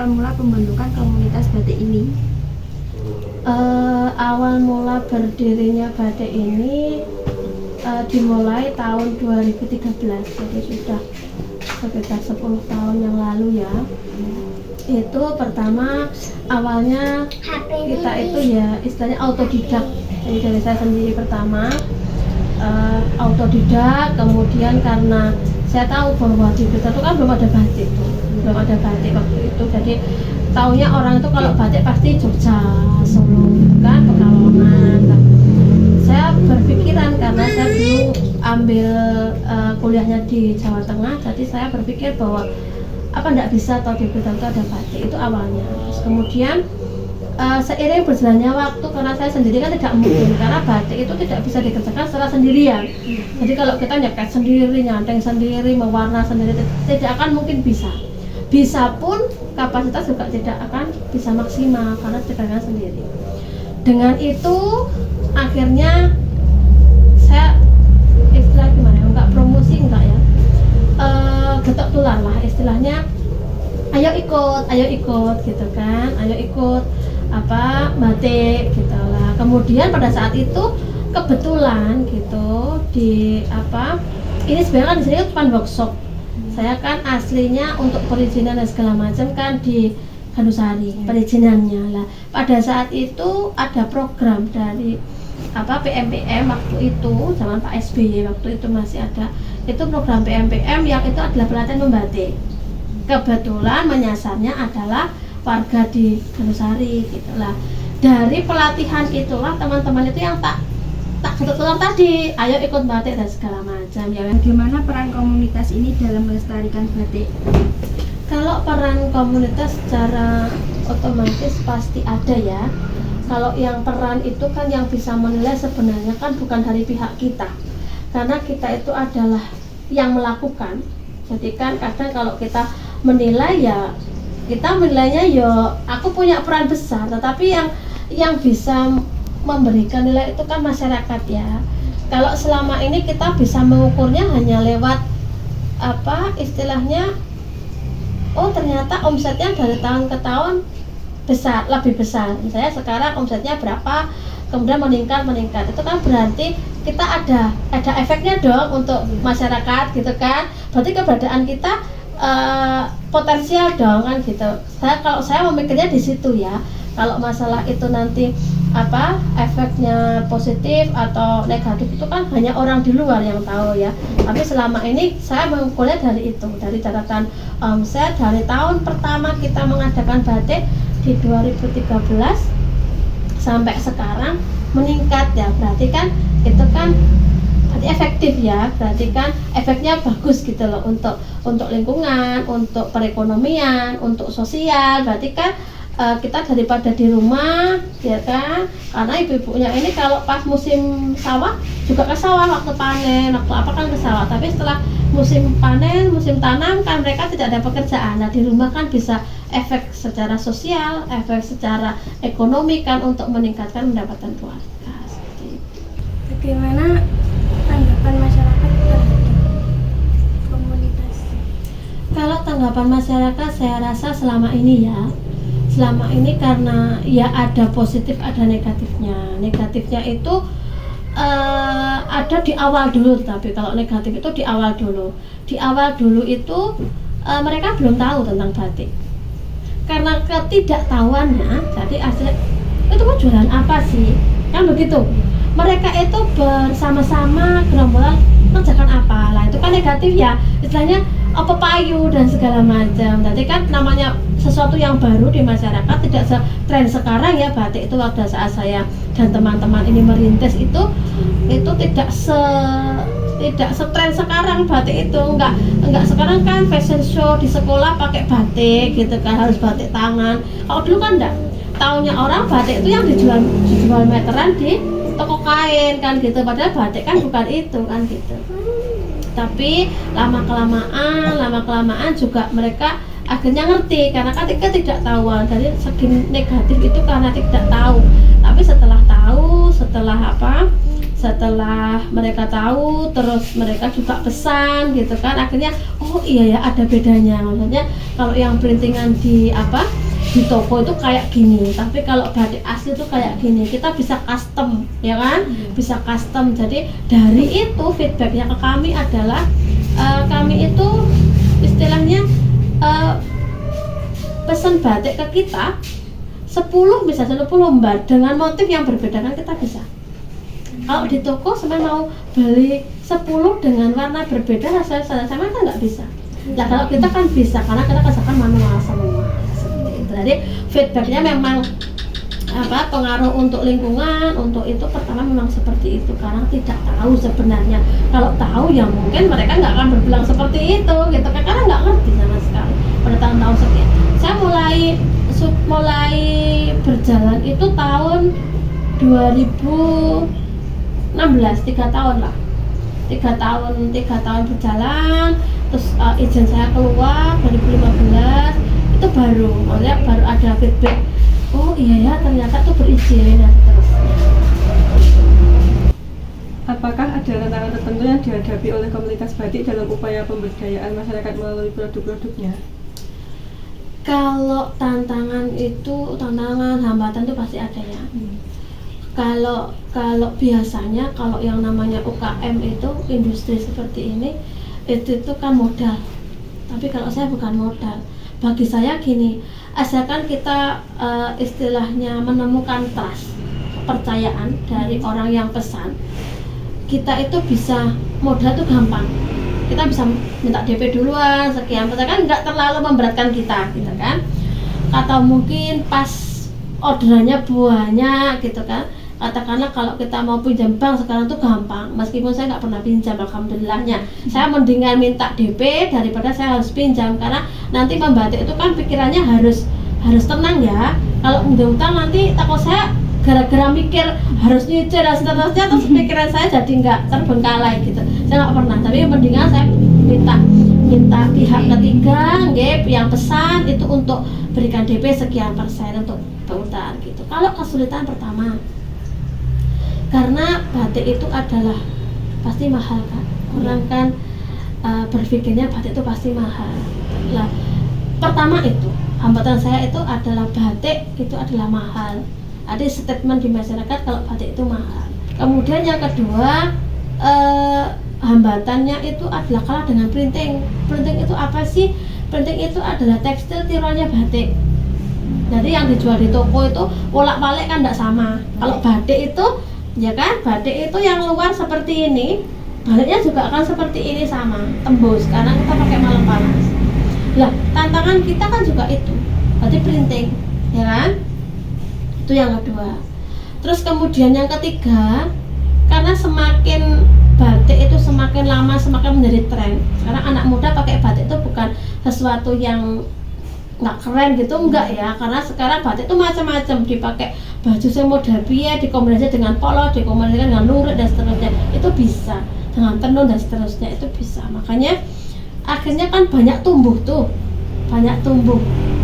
mula pembentukan komunitas batik ini? Awal mula berdirinya batik ini dimulai tahun 2013, jadi sudah sekitar 10 tahun yang lalu ya. Itu pertama awalnya kita itu ya istilahnya autodidak, jadi dari saya sendiri pertama autodidak. Kemudian karena saya tahu bahwa di kita itu kan belum ada batik waktu itu, jadi taunya orang itu kalau batik pasti Jogja, Solo kan, Pekalongan. Nah, saya berpikiran karena saya dulu ambil kuliahnya di Jawa Tengah, jadi saya berpikir bahwa apa enggak bisa atau di Blitar itu ada batik, itu awalnya. Terus kemudian seiring berjalannya waktu, karena saya sendiri kan tidak mungkin, karena batik itu tidak bisa dikerjakan secara sendirian. Jadi kalau kita nyeket sendiri, nyanteng sendiri, mewarna sendiri, tidak akan mungkin bisa. Bisa pun kapasitas juga tidak akan bisa maksimal karena dikerjakan sendiri. Dengan itu akhirnya saya istilah gimana ya, enggak promosi enggak ya, getok tular lah istilahnya, ayo ikut gitu kan, ayo ikut apa batik gitu lah. Kemudian pada saat itu kebetulan gitu di apa, ini sebenarnya kan di sini kan workshop. Saya kan aslinya untuk perizinan dan segala macam kan di Gandusari perizinannya lah. Pada saat itu ada program dari apa PMPM waktu itu, zaman Pak SBY waktu itu masih ada, itu program PMPM yang itu adalah pelatihan membatik. Kebetulan menyasarnya adalah warga di Gandusari gitulah. Dari pelatihan itulah teman-teman itu yang tak kebetulan tadi, ayo ikut batik dan segala macam ya. Bagaimana peran komunitas ini dalam melestarikan batik? Kalau peran komunitas secara otomatis pasti ada ya. Kalau yang peran itu kan yang bisa menilai sebenarnya kan bukan dari pihak kita, karena kita itu adalah yang melakukan. Jadi kan kadang kalau kita menilai ya, kita menilainya ya aku punya peran besar, tetapi yang bisa memberikan nilai itu kan masyarakat ya. Kalau selama ini kita bisa mengukurnya hanya lewat apa istilahnya, oh ternyata omsetnya dari tahun ke tahun lebih besar. Misalnya sekarang omsetnya berapa, kemudian meningkat, itu kan berarti kita ada efeknya dong untuk masyarakat gitu kan. Berarti keberadaan kita potensial dong kan gitu. Kalau saya memikirnya di situ ya. Kalau masalah itu nanti apa efeknya positif atau negatif itu kan hanya orang di luar yang tahu ya. Tapi selama ini saya mengukurnya dari itu, dari catatan omset dari tahun pertama kita mengadakan batik di 2013 sampai sekarang meningkat ya. Berarti kan itu kan berarti efektif ya, berarti kan efeknya bagus gitu loh untuk lingkungan, untuk perekonomian, untuk sosial. Berarti kan kita daripada di rumah ya kan, karena ibu-ibunya ini kalau pas musim sawah juga ke sawah, waktu panen, waktu apa kan ke sawah, tapi setelah musim panen, musim tanam kan mereka tidak ada pekerjaan. Nah di rumah kan bisa efek secara sosial, efek secara ekonomi kan untuk meningkatkan pendapatan keluarga. Bagaimana tanggapan masyarakat terhadap komunitas? Kalau tanggapan masyarakat saya rasa selama ini karena ya ada positif ada negatifnya. Negatifnya itu ada di awal dulu, tapi kalau negatif itu di awal dulu itu mereka belum tahu tentang batik. Karena ketidaktahuannya, jadi asli itu mau jualan apa sih? Kan begitu. Mereka itu bersama-sama gerombolan mengerjakan apa lah, itu kan negatif ya, istilahnya apa payu dan segala macam. Jadi kan namanya sesuatu yang baru di masyarakat, tidak setren sekarang ya batik itu. Pada saat saya dan teman-teman ini merintis itu tidak setren sekarang batik itu. Enggak sekarang kan fashion show di sekolah pakai batik gitu kan, harus batik tangan. Kalau dulu kan enggak, taunya orang batik itu yang dijual meteran di toko kain kan gitu, padahal batik kan bukan itu kan gitu. Tapi lama kelamaan juga mereka akhirnya ngerti, karena kan tidak tahuan. Dari segi negatif itu karena tidak tahu, tapi setelah tahu, Setelah mereka tahu, terus mereka juga pesan gitu kan, akhirnya oh iya ya ada bedanya. Maksudnya kalau yang printingan di toko itu kayak gini, tapi kalau batik asli itu kayak gini. Kita bisa custom, ya kan? Bisa custom. Jadi dari itu feedbacknya ke kami adalah kami itu istilahnya pesan batik ke kita 10 lembar dengan motif yang berbeda kan kita bisa. Kalau di toko saya mau beli 10 dengan warna berbeda hasil sama kan nggak bisa. Nah kalau kita kan bisa karena kita kerjakan manual semua seperti itu. Jadi feedbacknya memang pengaruh untuk lingkungan, untuk itu pertama memang seperti itu karena tidak tahu sebenarnya. Kalau tahu ya mungkin mereka nggak akan berbilang seperti itu gitu kan, karena nggak ngerti sama sekali pada tahun-tahun sekian. Saya mulai berjalan itu tahun 2016, 3 tahun lah. 3 tahun berjalan, terus izin saya keluar 2015 itu baru ada feedback. Oh iya ya ternyata tuh berizin dan seterusnya. Apakah ada tantangan tertentu yang dihadapi oleh komunitas batik dalam upaya pemberdayaan masyarakat melalui produk-produknya? Kalau tantangan hambatan itu pasti ada ya. Kalau biasanya kalau yang namanya UKM itu industri seperti ini itu kan modal. Tapi kalau saya bukan modal. Bagi saya gini, asalkan kita istilahnya menemukan trust, kepercayaan dari orang yang pesan, kita itu bisa modal itu gampang. Kita bisa minta DP duluan sekian, kan nggak terlalu memberatkan kita, gitu kan? Atau mungkin pas orderannya banyak, gitu kan? Katakanlah kalau kita mau pinjam bank sekarang tuh gampang, meskipun saya nggak pernah pinjam, alhamdulillahnya. Saya mendingan minta DP daripada saya harus pinjam, karena nanti membatik itu kan pikirannya harus tenang ya. Kalau udah utang nanti takut saya gara-gara mikir harus nyicil dan seterusnya, terus pikiran saya jadi nggak terbengkalai gitu. Saya nggak pernah, tapi mendingan saya minta pihak ketiga, yang pesan itu untuk berikan DP sekian persen untuk berutang gitu. Kalau kesulitan pertama, karena batik itu adalah pasti mahal kan, orang kan berpikirnya batik itu pasti mahal. Lah, pertama itu hambatan saya itu adalah batik itu adalah mahal. Ada statement di masyarakat kalau batik itu mahal. Kemudian yang kedua, hambatannya itu adalah kalah dengan printing. Printing itu apa sih? Printing itu adalah tekstil tiruannya batik. Jadi yang dijual di toko itu bolak-balik kan tidak sama. Kalau batik itu ya kan, batik itu yang luar seperti ini, baliknya juga akan seperti ini sama, tembus karena kita pakai malam panas. Lah, tantangan kita kan juga itu, berarti printing, ya kan? Itu yang kedua. Terus kemudian yang ketiga, karena semakin batik itu semakin lama semakin menjadi tren. Sekarang anak muda pakai batik itu bukan sesuatu yang nggak keren gitu, enggak ya, karena sekarang batik itu macam-macam, dipakai baju yang model piye, dikombinasikan dengan polo, dikombinasikan dengan lurik dan seterusnya, itu bisa dengan tenun dan seterusnya, itu bisa. Makanya akhirnya kan banyak tumbuh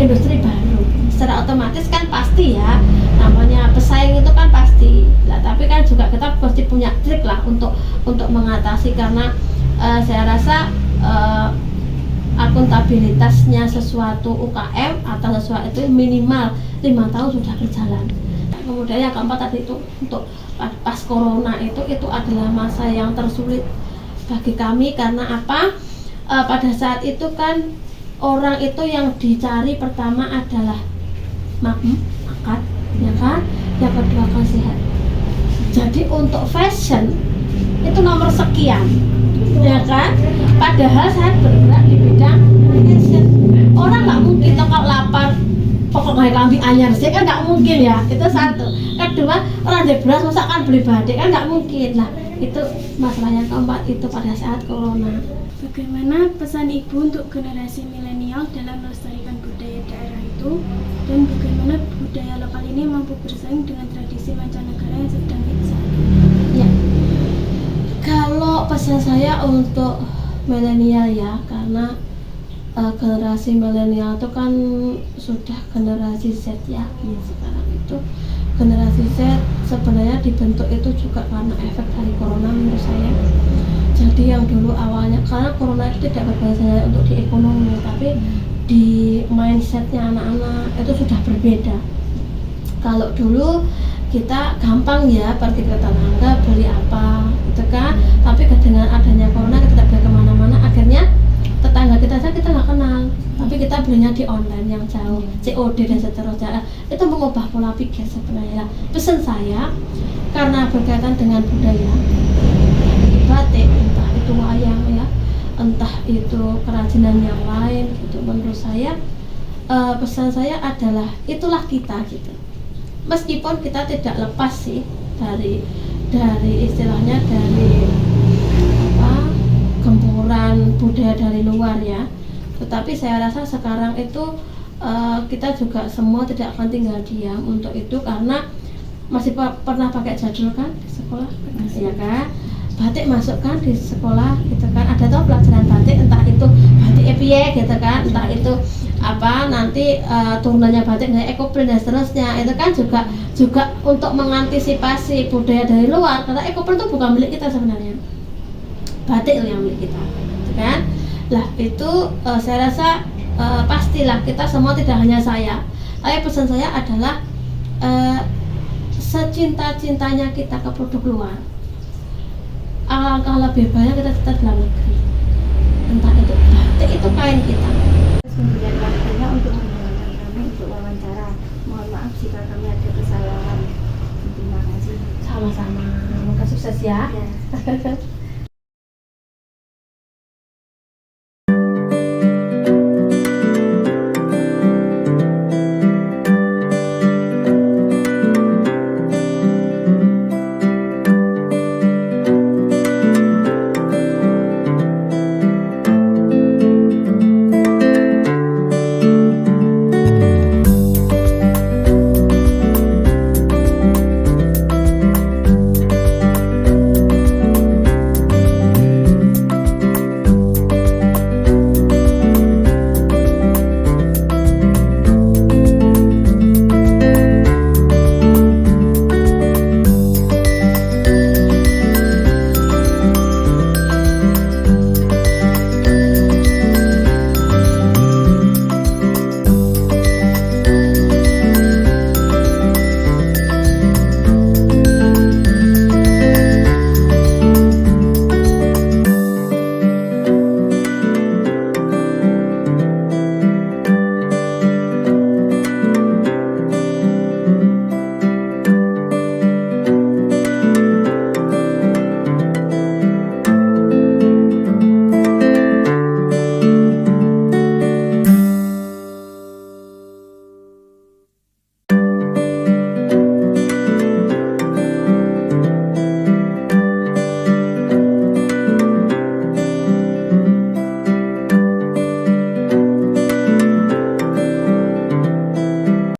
industri baru secara otomatis kan pasti ya, namanya pesaing itu kan pasti lah. Tapi kan juga kita pasti punya trik lah untuk mengatasi, karena saya rasa akuntabilitasnya sesuatu UKM atau sesuatu itu minimal 5 tahun sudah berjalan. Kemudian yang keempat tadi itu untuk pas corona itu adalah masa yang tersulit bagi kami, karena apa? Pada saat itu kan orang itu yang dicari pertama adalah makan, ya kan? Yang kedua kan sehat. Jadi untuk fashion itu nomor sekian, ya kan? Padahal saya bergerak di bidang fashion. Orang nggak mungkin kalau lapar pokoknya lambi anyar sih kan nggak mungkin ya, itu satu. Kedua, orang di beras masa kan beli batik kan nggak mungkin lah. Itu masalah yang keempat itu pada saat corona. Bagaimana pesan Ibu untuk generasi milenial dalam melestarikan budaya daerah itu, dan bagaimana budaya lokal ini mampu bersaing dengan tradisi mancanegara yang sedang hits saat ini? Ya, kalau pesan saya untuk milenial ya, karena generasi milenial itu kan sudah generasi Z ya. Sekarang itu generasi Z sebenarnya dibentuk itu juga karena efek dari corona menurut saya. Jadi yang dulu awalnya, karena corona itu tidak berbahaya untuk di ekonomi, tapi di mindsetnya anak-anak itu sudah berbeda. Kalau dulu kita gampang ya pergi ke tetangga beli apa gitu kan, tapi dengan adanya corona kita tidak boleh kemana-mana, akhirnya tetangga kita saja kita nggak kenal, tapi kita belinya di online yang jauh, COD dan seterusnya. Itu mengubah pola pikir sebenarnya. Pesan saya, karena berkaitan dengan budaya batik, entah itu wayang ya, entah itu kerajinan yang lain gitu, menurut saya pesan saya adalah itulah kita gitu. Meskipun kita tidak lepas sih dari istilahnya dari gempuran budaya dari luar ya, tetapi saya rasa sekarang itu kita juga semua tidak akan tinggal diam untuk itu, karena masih pernah pakai jadul kan di sekolah ya kan, batik masuk kan di sekolah gitu kan, ada tuh pelajaran batik, entah itu batik epie gitu kan, entah itu apa nanti turunannya batik dari ekoprint dan seterusnya. Itu kan juga untuk mengantisipasi budaya dari luar, karena ekoprint itu bukan milik kita sebenarnya, batik yang milik kita gitu kan. Lah itu saya rasa pastilah kita semua, tidak hanya saya, tapi pesan saya adalah secinta-cintanya kita ke produk luar, alangkah lebih banyak kita tetap dalam negeri, entah itu batik itu kain kita. Kemudian waktunya untuk mendengarkan kami untuk wawancara. Mohon maaf jika kami ada kesalahan. Terima kasih. Sama-sama, semoga sukses ya. Ya.